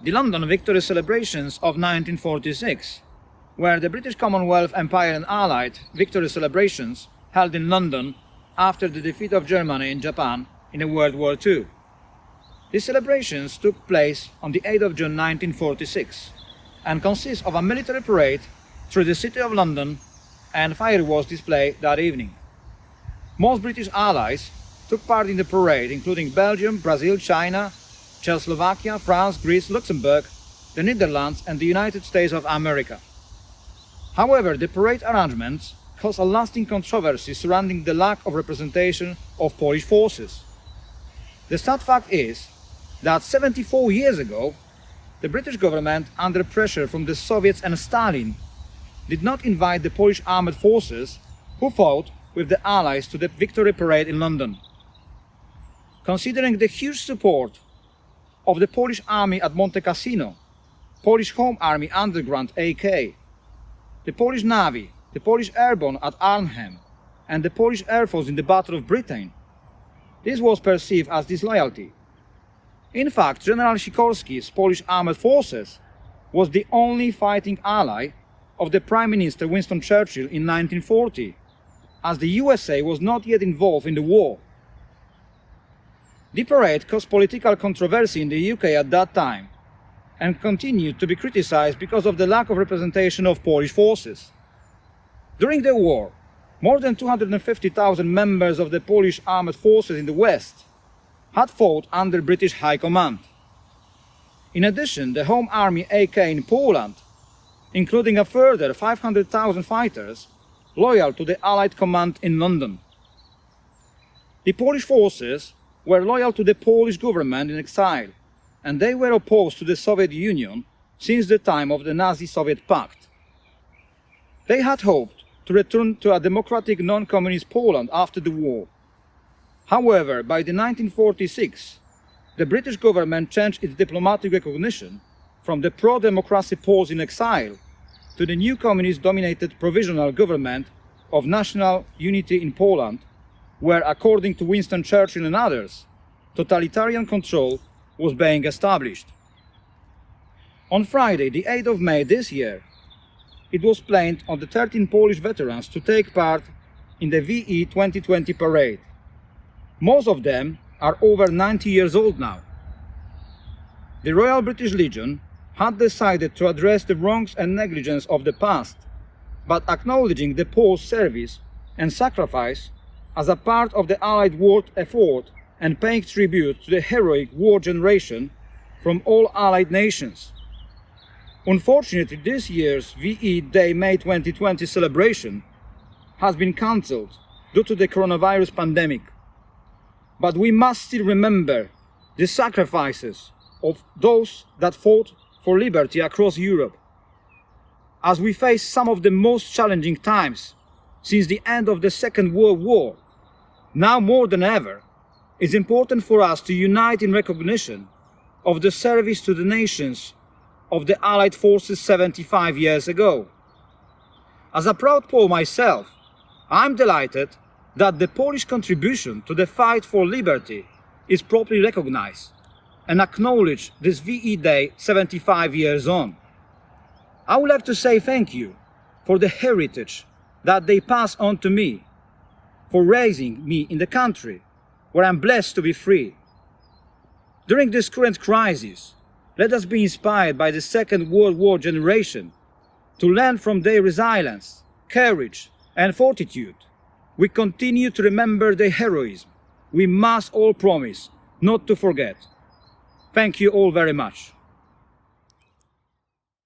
the London victory celebrations of 1946, were the British Commonwealth Empire and Allied victory celebrations held in London after the defeat of Germany in Japan in World War II. These celebrations took place on the 8th of June 1946 and consist of a military parade through the City of London and fireworks display that evening. Most British allies took part in the parade, including Belgium, Brazil, China, Czechoslovakia, France, Greece, Luxembourg, the Netherlands and the United States of America. However, the parade arrangements caused a lasting controversy surrounding the lack of representation of Polish forces. The sad fact is that 74 years ago, the British government, under pressure from the Soviets and Stalin, did not invite the Polish armed forces who fought with the Allies to the victory parade in London. Considering the huge support of the Polish army at Monte Cassino, Polish Home Army Underground AK, the Polish Navy, the Polish Airborne at Arnhem, and the Polish Air Force in the Battle of Britain, this was perceived as disloyalty. In fact, General Sikorski's Polish Armed Forces was the only fighting ally of the Prime Minister Winston Churchill in 1940, as the USA was not yet involved in the war. The parade caused political controversy in the UK at that time and continued to be criticized because of the lack of representation of Polish forces. During the war, more than 250,000 members of the Polish armed forces in the West had fought under British High Command. In addition, the Home Army AK in Poland, including a further 500,000 fighters loyal to the Allied command in London. The Polish forces were loyal to the Polish government in exile, and they were opposed to the Soviet Union since the time of the Nazi-Soviet Pact. They had hoped to return to a democratic non-communist Poland after the war. However, by 1946, the British government changed its diplomatic recognition from the pro-democracy Poles in exile to the new communist-dominated provisional government of national unity in Poland, where, according to Winston Churchill and others, totalitarian control was being established. On Friday, the 8th of May this year, it was planned on the 13 Polish veterans to take part in the VE 2020 parade. Most of them are over 90 years old now. The Royal British Legion had decided to address the wrongs and negligence of the past, but acknowledging the Poles' service and sacrifice as a part of the Allied war effort and paying tribute to the heroic war generation from all Allied nations. Unfortunately, this year's VE Day May 2020 celebration has been cancelled due to the coronavirus pandemic. But we must still remember the sacrifices of those that fought for liberty across Europe. As we face some of the most challenging times since the end of the Second World War, now more than ever, it's important for us to unite in recognition of the service to the nations of the Allied forces 75 years ago. As a proud Pole myself, I'm delighted that the Polish contribution to the fight for liberty is properly recognized and acknowledged this VE Day 75 years on. I would like to say thank you for the heritage that they passed on to me, for raising me in the country where I'm blessed to be free. During this current crisis, let us be inspired by the Second World War generation to learn from their resilience, courage and fortitude. We continue to remember their heroism. We must all promise not to forget. Thank you all very much.